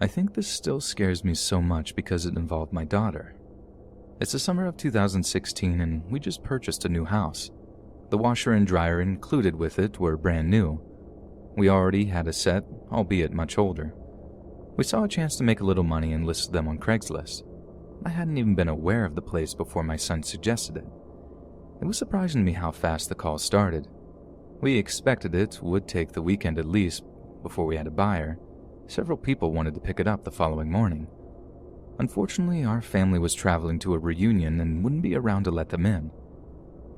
I think this still scares me so much because it involved my daughter. It's the summer of 2016 and we just purchased a new house. The washer and dryer included with it were brand new. We already had a set, albeit much older. We saw a chance to make a little money and listed them on Craigslist. I hadn't even been aware of the place before my son suggested it. It was surprising to me how fast the call started. We expected it would take the weekend at least before we had a buyer. Several people wanted to pick it up the following morning. Unfortunately, our family was traveling to a reunion and wouldn't be around to let them in.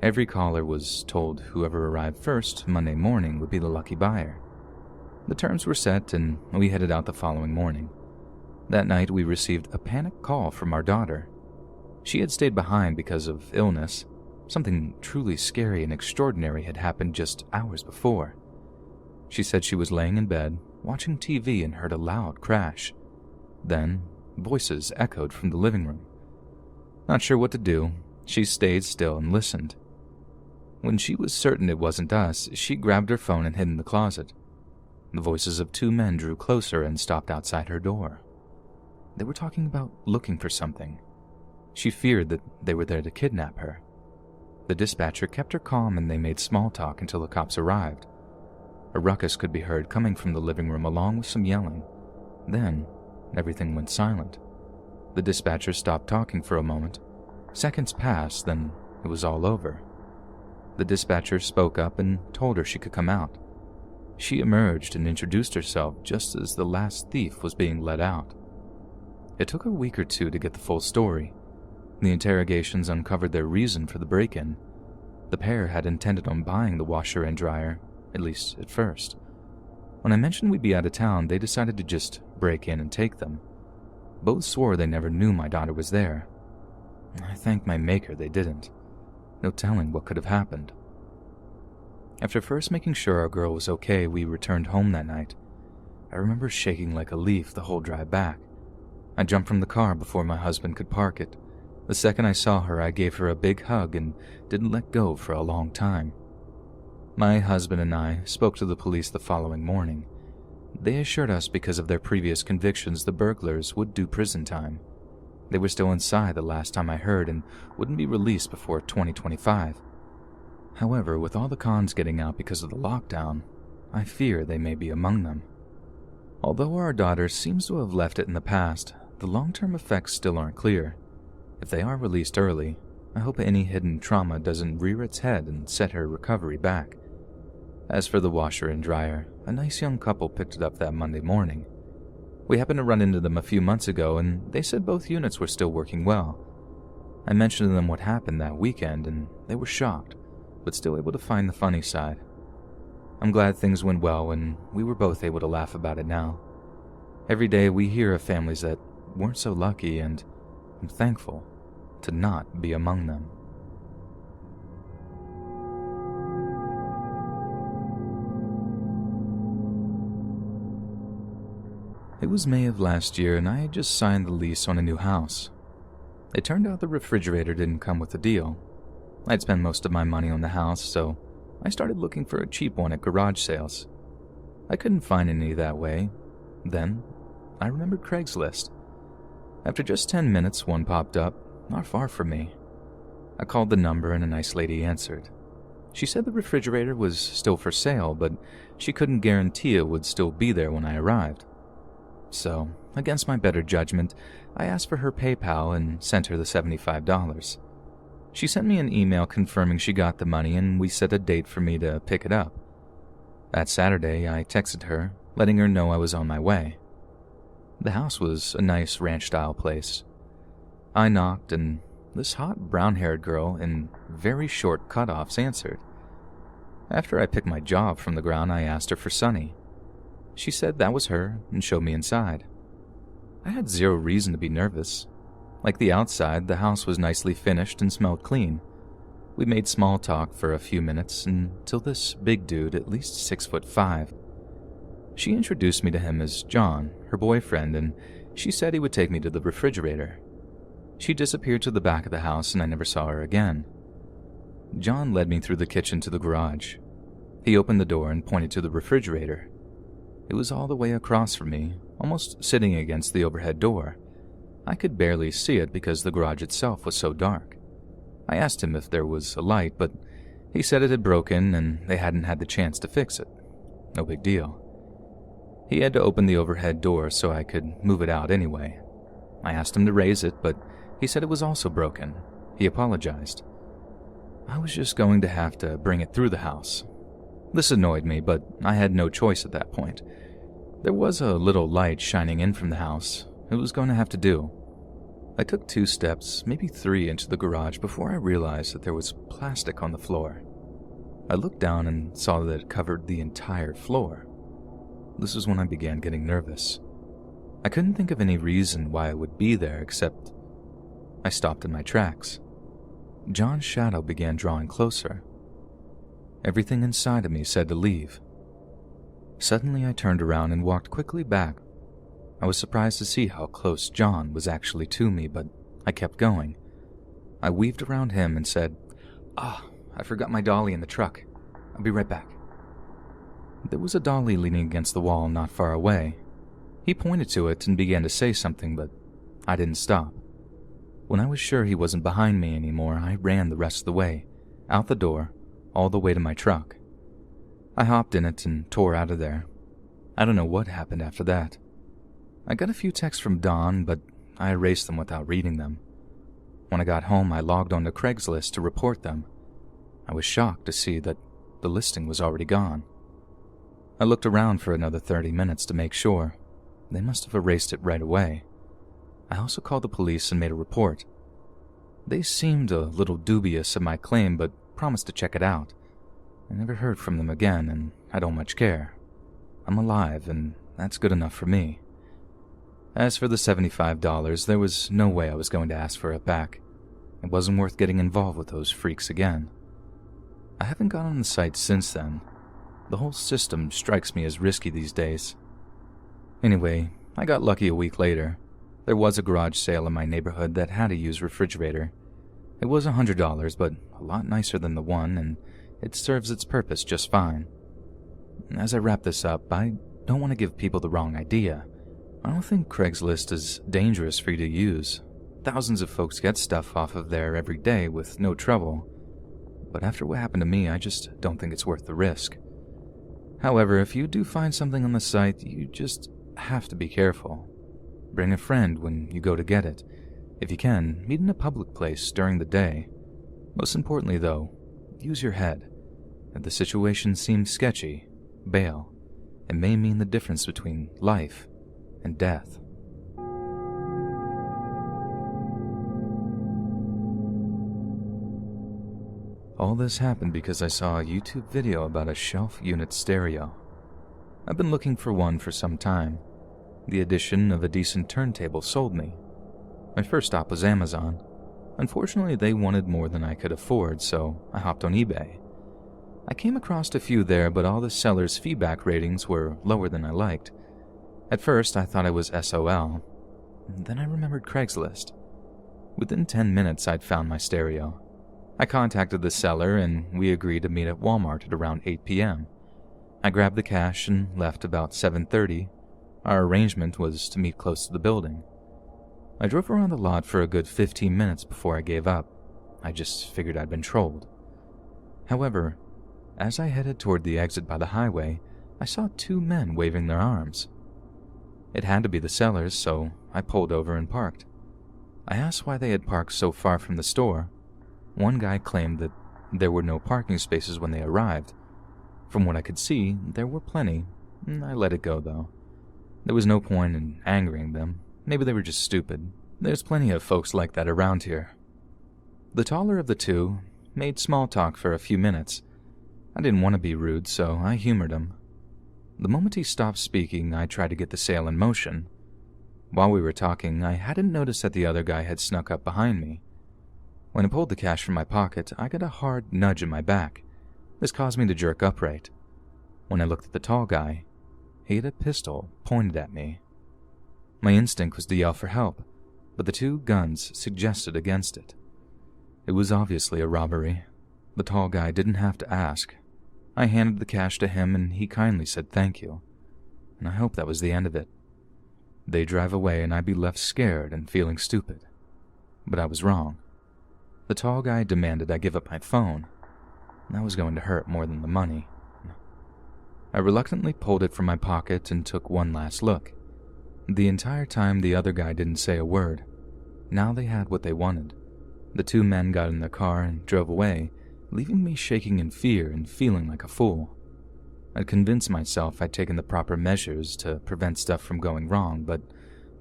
Every caller was told whoever arrived first Monday morning would be the lucky buyer. The terms were set and we headed out the following morning. That night we received a panic call from our daughter. She had stayed behind because of illness. Something truly scary and extraordinary had happened just hours before. She said she was laying in bed, watching TV and heard a loud crash. Then, voices echoed from the living room. Not sure what to do, she stayed still and listened. When she was certain it wasn't us, she grabbed her phone and hid in the closet. The voices of two men drew closer and stopped outside her door. They were talking about looking for something. She feared that they were there to kidnap her. The dispatcher kept her calm and they made small talk until the cops arrived. A ruckus could be heard coming from the living room along with some yelling. Then, everything went silent. The dispatcher stopped talking for a moment. Seconds passed, then it was all over. The dispatcher spoke up and told her she could come out. She emerged and introduced herself just as the last thief was being let out. It took a week or two to get the full story. The interrogations uncovered their reason for the break-in. The pair had intended on buying the washer and dryer, at least at first. When I mentioned we'd be out of town, they decided to just break in and take them. Both swore they never knew my daughter was there. I thank my maker they didn't. No telling what could have happened. After first making sure our girl was okay, we returned home that night. I remember shaking like a leaf the whole drive back. I jumped from the car before my husband could park it. The second I saw her, I gave her a big hug and didn't let go for a long time. My husband and I spoke to the police the following morning. They assured us because of their previous convictions, the burglars would do prison time. They were still inside the last time I heard and wouldn't be released before 2025. However, with all the cons getting out because of the lockdown, I fear they may be among them. Although our daughter seems to have left it in the past, the long-term effects still aren't clear. If they are released early, I hope any hidden trauma doesn't rear its head and set her recovery back. As for the washer and dryer, a nice young couple picked it up that Monday morning. We happened to run into them a few months ago and they said both units were still working well. I mentioned to them what happened that weekend and they were shocked, but still able to find the funny side. I'm glad things went well and we were both able to laugh about it now. Every day we hear of families that weren't so lucky and I'm thankful to not be among them. It was May of last year and I had just signed the lease on a new house. It turned out the refrigerator didn't come with the deal. I'd spent most of my money on the house, so I started looking for a cheap one at garage sales. I couldn't find any that way. Then, I remembered Craigslist. After just 10 minutes, one popped up, not far from me. I called the number and a nice lady answered. She said the refrigerator was still for sale, but she couldn't guarantee it would still be there when I arrived. So, against my better judgment, I asked for her PayPal and sent her the $75. She sent me an email confirming she got the money and we set a date for me to pick it up. That Saturday, I texted her, letting her know I was on my way. The house was a nice ranch-style place. I knocked and this hot brown-haired girl in very short cutoffs answered. After I picked my jaw from the ground, I asked her for Sunny. She said that was her and showed me inside. I had zero reason to be nervous. Like the outside, the house was nicely finished and smelled clean. We made small talk for a few minutes until this big dude, at least 6'5". She introduced me to him as John, her boyfriend, and she said he would take me to the refrigerator. She disappeared to the back of the house and I never saw her again. John led me through the kitchen to the garage. He opened the door and pointed to the refrigerator. It was all the way across from me, almost sitting against the overhead door. I could barely see it because the garage itself was so dark. I asked him if there was a light, but he said it had broken and they hadn't had the chance to fix it. No big deal. He had to open the overhead door so I could move it out anyway. I asked him to raise it, but he said it was also broken. He apologized. I was just going to have to bring it through the house. This annoyed me, but I had no choice at that point. There was a little light shining in from the house. It was going to have to do. I took 2 steps, maybe 3, into the garage before I realized that there was plastic on the floor. I looked down and saw that it covered the entire floor. This was when I began getting nervous. I couldn't think of any reason why it would be there except I stopped in my tracks. John's shadow began drawing closer. Everything inside of me said to leave. Suddenly I turned around and walked quickly back. I was surprised to see how close John was actually to me, but I kept going. I weaved around him and said, I forgot my dolly in the truck. I'll be right back." There was a dolly leaning against the wall not far away. He pointed to it and began to say something, but I didn't stop. When I was sure he wasn't behind me anymore, I ran the rest of the way, out the door, all the way to my truck. I hopped in it and tore out of there. I don't know what happened after that. I got a few texts from Dawn, but I erased them without reading them. When I got home, I logged onto Craigslist to report them. I was shocked to see that the listing was already gone. I looked around for another 30 minutes to make sure. They must have erased it right away. I also called the police and made a report. They seemed a little dubious of my claim, but promised to check it out. I never heard from them again, and I don't much care. I'm alive, and that's good enough for me. As for the $75, there was no way I was going to ask for it back. It wasn't worth getting involved with those freaks again. I haven't gone on the site since then. The whole system strikes me as risky these days. Anyway, I got lucky a week later. There was a garage sale in my neighborhood that had a used refrigerator. It was $100, but a lot nicer than the one, and it serves its purpose just fine. As I wrap this up, I don't want to give people the wrong idea. I don't think Craigslist is dangerous for you to use. Thousands of folks get stuff off of there every day with no trouble. But after what happened to me, I just don't think it's worth the risk. However, if you do find something on the site, you just have to be careful. Bring a friend when you go to get it. If you can, meet in a public place during the day. Most importantly, though, use your head. If the situation seems sketchy, bail. It may mean the difference between life and death. All this happened because I saw a YouTube video about a shelf unit stereo. I've been looking for one for some time. The addition of a decent turntable sold me. My first stop was Amazon. Unfortunately, they wanted more than I could afford, so I hopped on eBay. I came across a few there, but all the sellers' feedback ratings were lower than I liked. At first, I thought I was SOL. Then I remembered Craigslist. Within 10 minutes, I'd found my stereo. I contacted the seller, and we agreed to meet at Walmart at around 8 p.m. I grabbed the cash and left about 7:30. Our arrangement was to meet close to the building. I drove around the lot for a good 15 minutes before I gave up. I just figured I'd been trolled. However, as I headed toward the exit by the highway, I saw 2 men waving their arms. It had to be the sellers, so I pulled over and parked. I asked why they had parked so far from the store. One guy claimed that there were no parking spaces when they arrived. From what I could see, there were plenty. I let it go, though. There was no point in angering them. Maybe they were just stupid. There's plenty of folks like that around here. The taller of the 2 made small talk for a few minutes. I didn't want to be rude, so I humored him. The moment he stopped speaking, I tried to get the sale in motion. While we were talking, I hadn't noticed that the other guy had snuck up behind me. When I pulled the cash from my pocket, I got a hard nudge in my back. This caused me to jerk upright. When I looked at the tall guy, he had a pistol pointed at me. My instinct was to yell for help, but the 2 guns suggested against it. It was obviously a robbery. The tall guy didn't have to ask. I handed the cash to him and he kindly said thank you. and I hope that was the end of it. They drive away and I'd be left scared and feeling stupid. But I was wrong. The tall guy demanded I give up my phone. That was going to hurt more than the money. I reluctantly pulled it from my pocket and took one last look. The entire time the other guy didn't say a word. Now they had what they wanted. The two men got in their car and drove away, leaving me shaking in fear and feeling like a fool. I'd convinced myself I'd taken the proper measures to prevent stuff from going wrong, but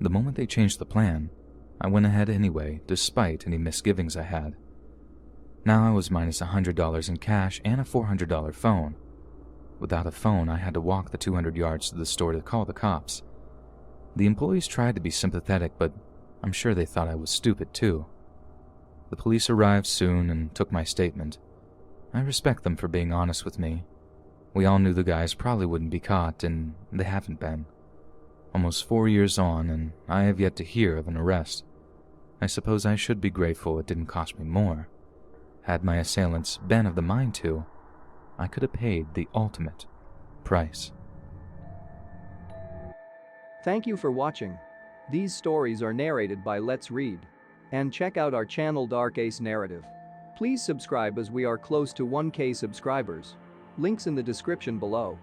the moment they changed the plan, I went ahead anyway, despite any misgivings I had. Now I was minus $100 in cash and a $400 phone. Without a phone, I had to walk the 200 yards to the store to call the cops. The employees tried to be sympathetic, but I'm sure they thought I was stupid too. The police arrived soon and took my statement. I respect them for being honest with me. We all knew the guys probably wouldn't be caught, and they haven't been. Almost 4 years on, and I have yet to hear of an arrest. I suppose I should be grateful it didn't cost me more. Had my assailants been of the mind to, I could have paid the ultimate price. Thank you for watching. These stories are narrated by Let's Read. And check out our channel Dark Ace Narrative. Please subscribe as we are close to 1K subscribers. Links in the description below.